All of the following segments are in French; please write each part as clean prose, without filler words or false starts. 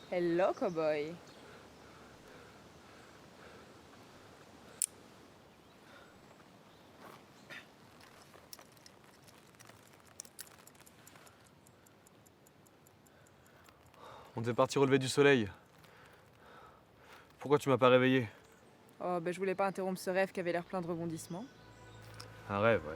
Hello, cowboy. On devait partir au lever du soleil. Pourquoi tu m'as pas réveillé? Oh, ben je voulais pas interrompre ce rêve qui avait l'air plein de rebondissements. Un rêve, ouais.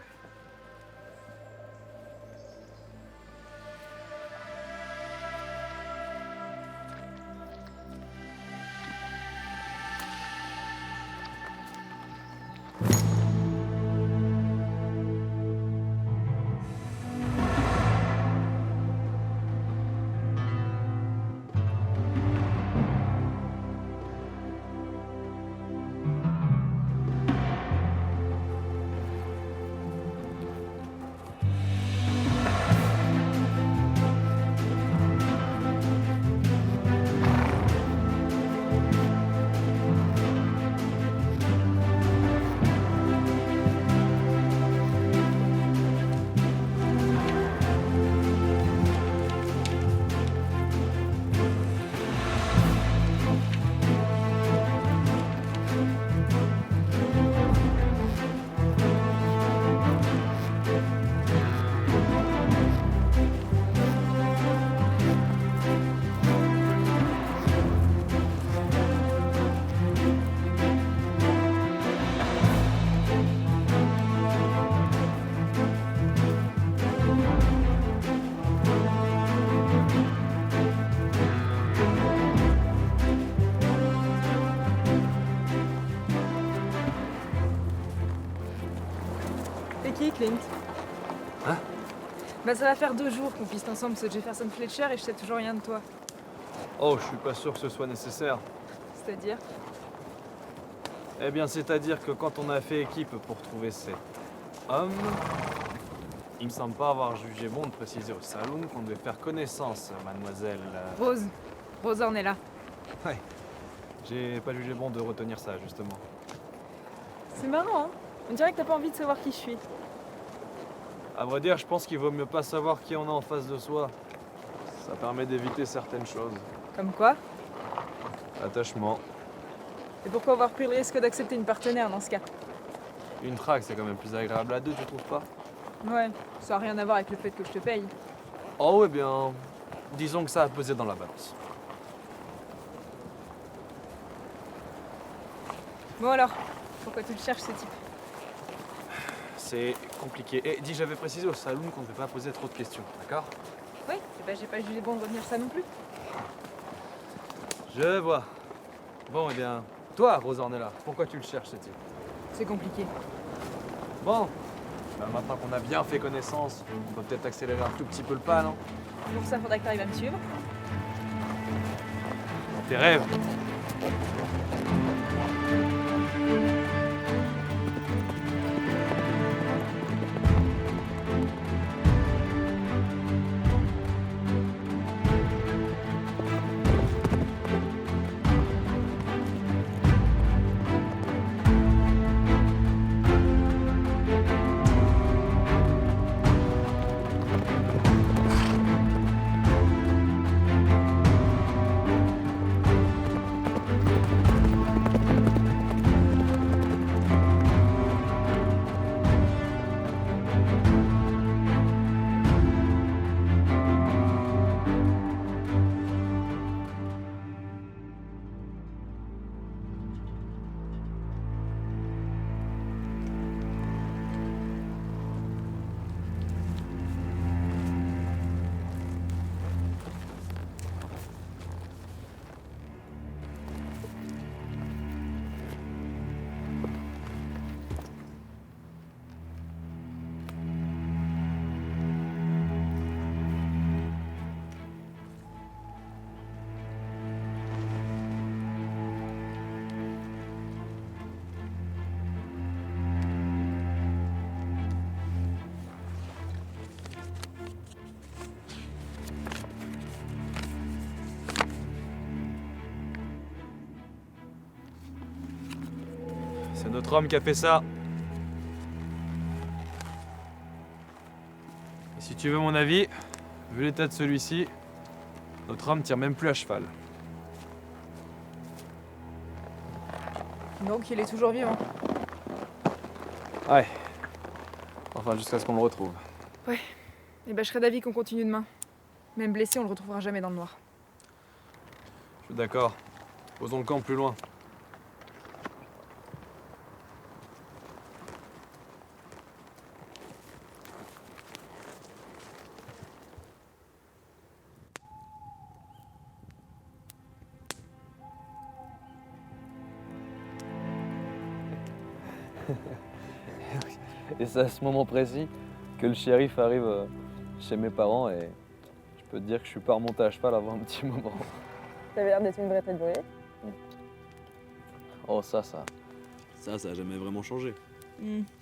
C'est qui, Clint? Hein? Bah ça va faire 2 jours qu'on piste ensemble ce Jefferson Fletcher et je sais toujours rien de toi. Oh, je suis pas sûr que ce soit nécessaire. C'est-à-dire? Eh bien, c'est-à-dire que quand on a fait équipe pour trouver cet homme, il me semble pas avoir jugé bon de préciser au saloon qu'on devait faire connaissance, mademoiselle. Rose. Rose Ornella. Ouais. J'ai pas jugé bon de retenir ça, justement. C'est marrant, hein? On dirait que t'as pas envie de savoir qui je suis. À vrai dire, je pense qu'il vaut mieux pas savoir qui on a en face de soi. Ça permet d'éviter certaines choses. Comme quoi? Attachement. Et pourquoi avoir pris le risque d'accepter une partenaire dans ce cas? Une traque, c'est quand même plus agréable à deux, tu trouves pas? Ouais, ça a rien à voir avec le fait que je te paye. Oh, eh bien, disons que ça a pesé dans la balance. Bon alors, pourquoi tu le cherches ce type? C'est compliqué. Et dis, j'avais précisé au saloon qu'on ne devait pas poser trop de questions, d'accord? Oui, et ben j'ai pas jugé bon de retenir ça non plus. Je vois. Bon, eh bien, toi, Rose Ornella, pourquoi tu le cherches, ce type? C'est compliqué. Bon, bah, maintenant qu'on a bien fait connaissance, on peut peut-être accélérer un tout petit peu le pas, non? Pour ça, faudrait que t'arrives à me suivre. Dans tes rêves. C'est notre homme qui a fait ça. Et si tu veux mon avis, vu l'état de celui-ci, notre homme tire même plus à cheval. Donc il est toujours vivant. Ouais. Enfin, jusqu'à ce qu'on le retrouve. Et ben je serais d'avis qu'on continue demain. Même blessé, on le retrouvera jamais dans le noir. Je suis d'accord. Posons le camp plus loin. Et c'est à ce moment précis que le shérif arrive chez mes parents et je peux te dire que je suis pas remonté à cheval avant un petit moment. T'avais l'air d'être une vraie tête brûlée. Oh ça a jamais vraiment changé.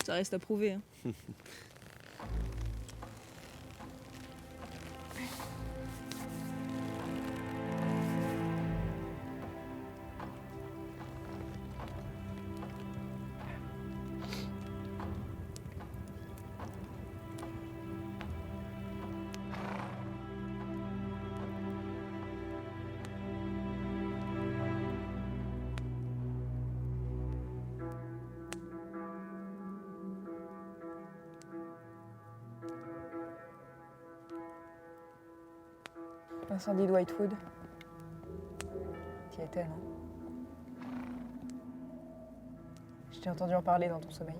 Ça reste à prouver. Hein. Incendie de Whitewood. T'y étais, non? Je t'ai entendu en parler dans ton sommeil.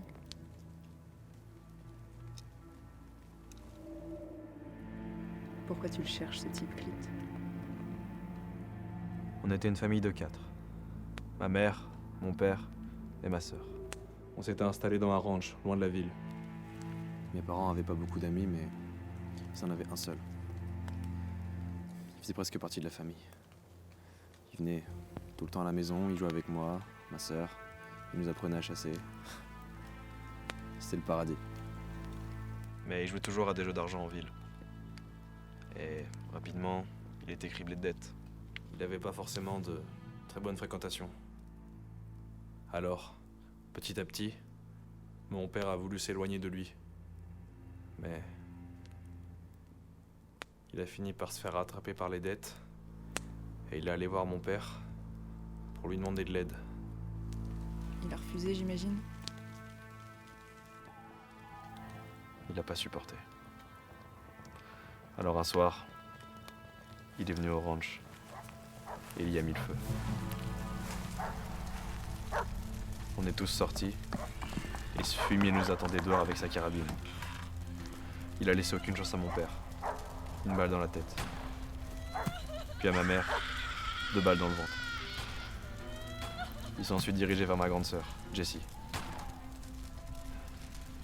Pourquoi tu le cherches, ce type, Clit? On était une famille de 4. Ma mère, mon père et ma sœur. On s'était installés dans un ranch, loin de la ville. Mes parents avaient pas beaucoup d'amis, mais ils en avaient un seul. Il faisait presque partie de la famille. Il venait tout le temps à la maison, il jouait avec moi, ma sœur. Il nous apprenait à chasser. C'était le paradis. Mais il jouait toujours à des jeux d'argent en ville. Et rapidement, il était criblé de dettes. Il n'avait pas forcément de très bonne fréquentation. Alors, petit à petit, mon père a voulu s'éloigner de lui. Mais il a fini par se faire rattraper par les dettes. Et il est allé voir mon père pour lui demander de l'aide. Il a refusé, j'imagine. Il n'a pas supporté. Alors un soir, il est venu au ranch et il y a mis le feu. On est tous sortis et ce fumier nous attendait dehors avec sa carabine. Il a laissé aucune chance à mon père. Une balle dans la tête. Puis à ma mère, 2 balles dans le ventre. Il s'est ensuite dirigé vers ma grande sœur, Jessie.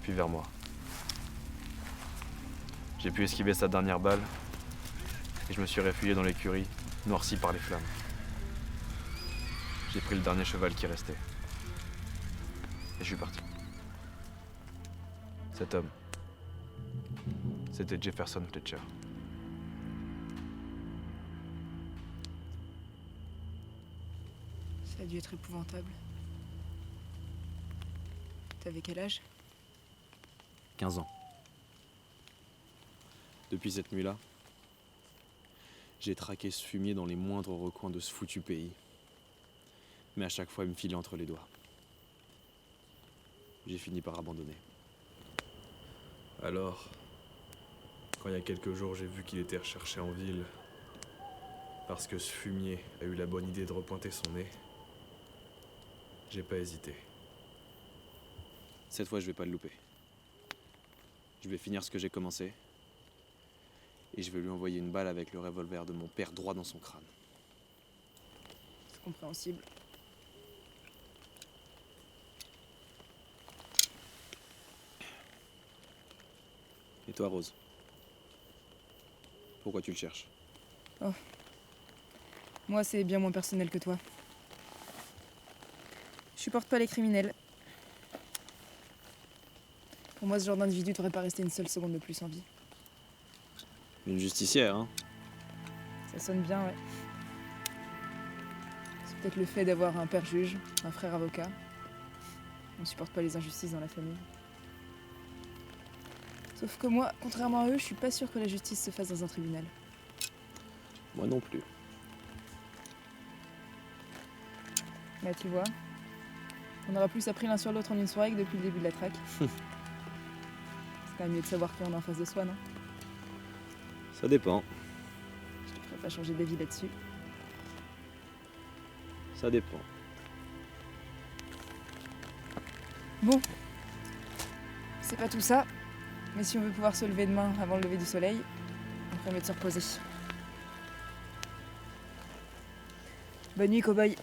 Puis vers moi. J'ai pu esquiver sa dernière balle et je me suis réfugié dans l'écurie, noirci par les flammes. J'ai pris le dernier cheval qui restait. Et je suis parti. Cet homme, c'était Jefferson Fletcher. Ça a dû être épouvantable. T'avais quel âge? 15 ans. Depuis cette nuit-là, j'ai traqué ce fumier dans les moindres recoins de ce foutu pays. Mais à chaque fois, il me filait entre les doigts. J'ai fini par abandonner. Alors, quand il y a quelques jours j'ai vu qu'il était recherché en ville, parce que ce fumier a eu la bonne idée de repointer son nez, j'ai pas hésité. Cette fois, je vais pas le louper. Je vais finir ce que j'ai commencé. Et je vais lui envoyer une balle avec le revolver de mon père droit dans son crâne. C'est compréhensible. Et toi, Rose? Pourquoi tu le cherches? Moi, c'est bien moins personnel que toi. Je supporte pas les criminels. Pour moi, ce genre d'individu devrait pas rester une seule seconde de plus en vie. Une justicière, hein? Ça sonne bien, ouais. C'est peut-être le fait d'avoir un père juge, un frère avocat. On supporte pas les injustices dans la famille. Sauf que moi, contrairement à eux, je suis pas sûre que la justice se fasse dans un tribunal. Moi non plus. Bah tu vois, On aura plus appris l'un sur l'autre en une soirée que depuis le début de la traque. C'est quand même mieux de savoir qui on a en face de soi, non? Ça dépend. Je te ferai pas changer d'avis là-dessus. Ça dépend. Bon. C'est pas tout ça. Mais si on veut pouvoir se lever demain avant le lever du soleil, on ferait mieux de se reposer. Bonne nuit, cow-boy.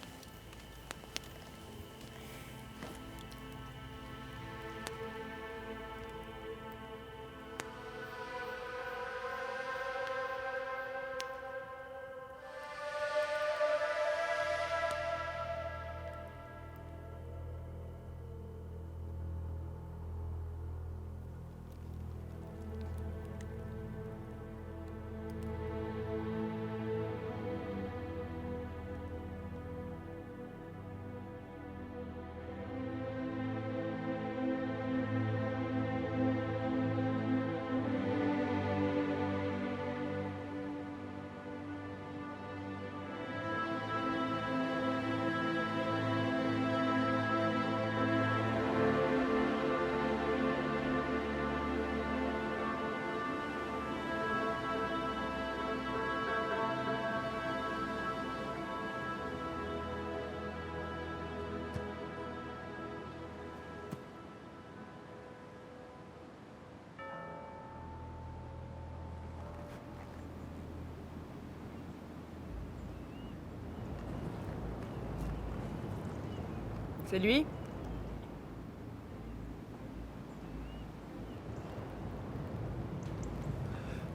C'est lui?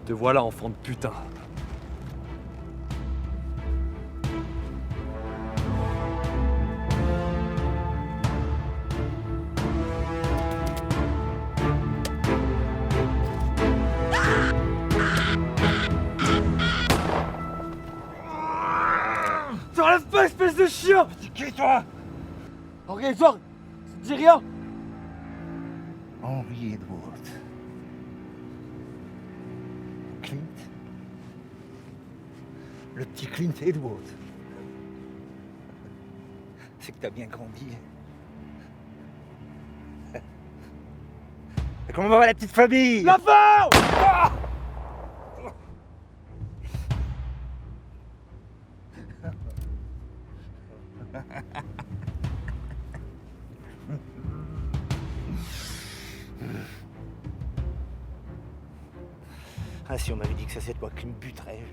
Te voilà, enfant de putain. T'enlèves pas, espèce de chien! C'est qui, toi? Henri Edward, ça te dit rien? Henri Edward. Clint? Le petit Clint Edward. C'est que t'as bien grandi. Et comment va la petite famille? La femme! Ah, si on m'avait dit que ça c'est toi qui me buterais,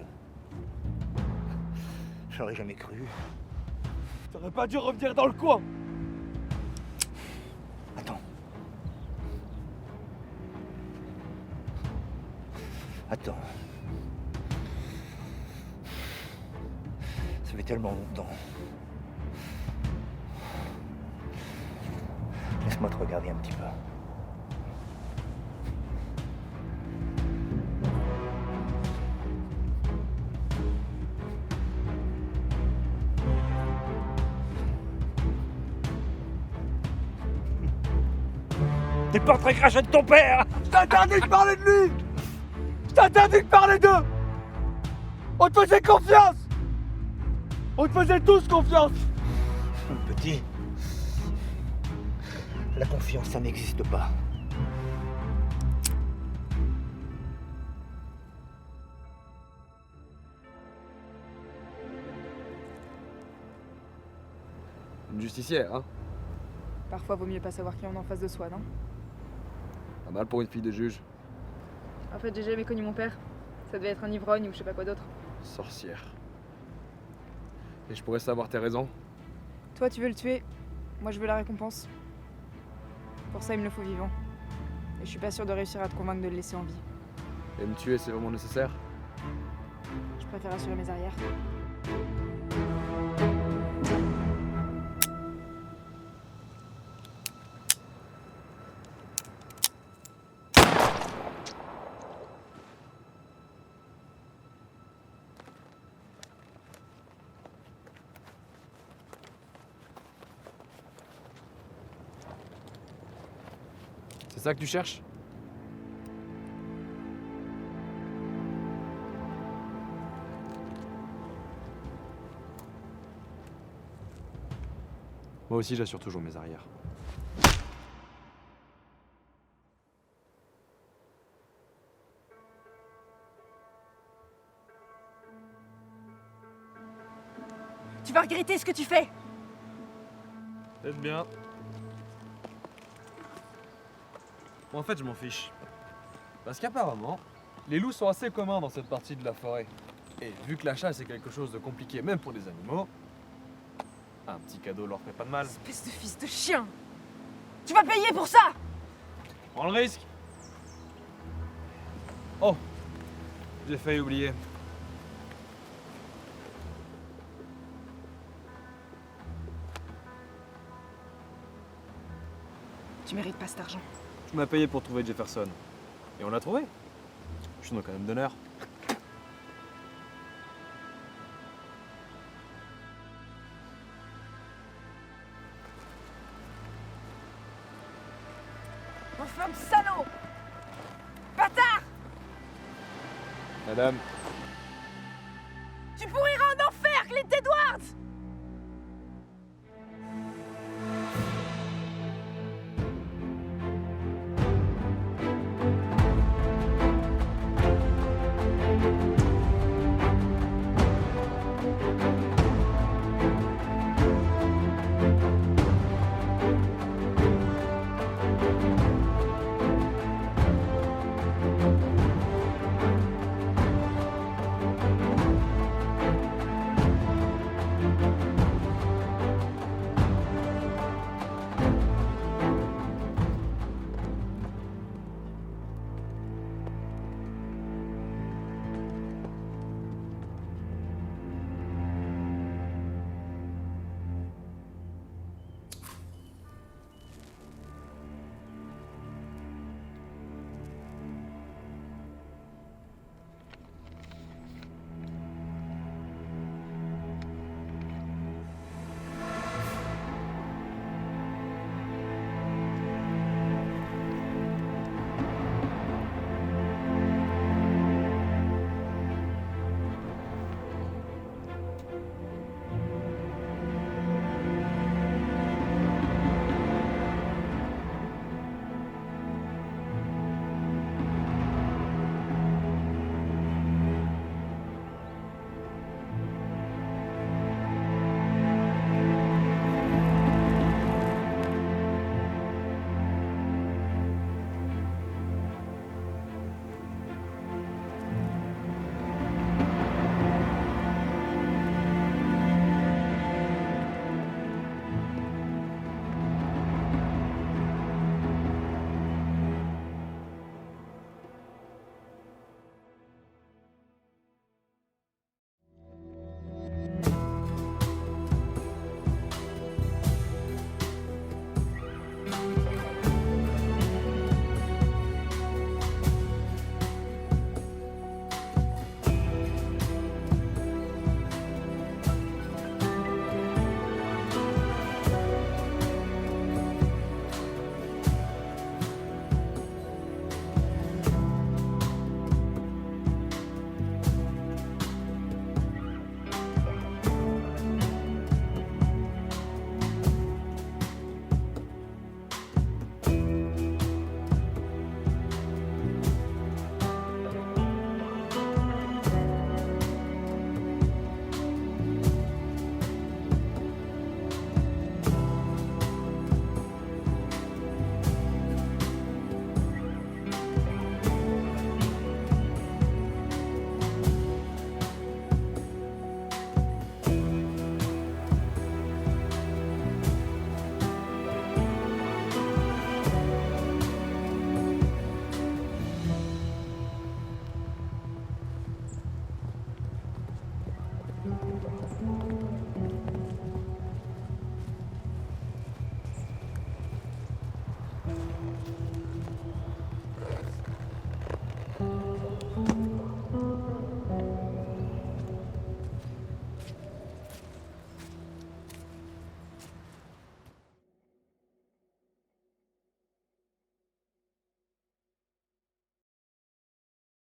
j'aurais jamais cru. T'aurais pas dû revenir dans le coin! Attends. Attends. Ça fait tellement longtemps. Laisse-moi te regarder un petit peu. T'es pas très crachat de ton père! Je t'interdis de parler de lui! Je t'interdis de parler d'eux! On te faisait confiance! On te faisait tous confiance! Petit, la confiance, ça n'existe pas. Une justicière, hein? Parfois, vaut mieux pas savoir qui on a en face de soi, non? Pas mal pour une fille de juge. En fait, j'ai jamais connu mon père. Ça devait être un ivrogne ou je sais pas quoi d'autre. Sorcière. Et je pourrais savoir tes raisons? Toi, tu veux le tuer. Moi, je veux la récompense. Pour ça, il me le faut vivant. Et je suis pas sûre de réussir à te convaincre de le laisser en vie. Et me tuer, c'est vraiment nécessaire? Je préfère assurer mes arrières. C'est ça que tu cherches? Moi aussi, j'assure toujours mes arrières. Tu vas regretter ce que tu fais. Peut-être bien. Bon, en fait, je m'en fiche. Parce qu'apparemment, les loups sont assez communs dans cette partie de la forêt. Et vu que la chasse est quelque chose de compliqué même pour des animaux, un petit cadeau leur fait pas de mal. Espèce de fils de chien. Tu vas payer pour ça. Prends le risque. Oh, j'ai failli oublier. Tu mérites pas cet argent. Tu m'as payé pour trouver Jefferson. Et on l'a trouvé. Je suis donc un homme d'honneur. Enfin, salaud. Bâtard. Madame,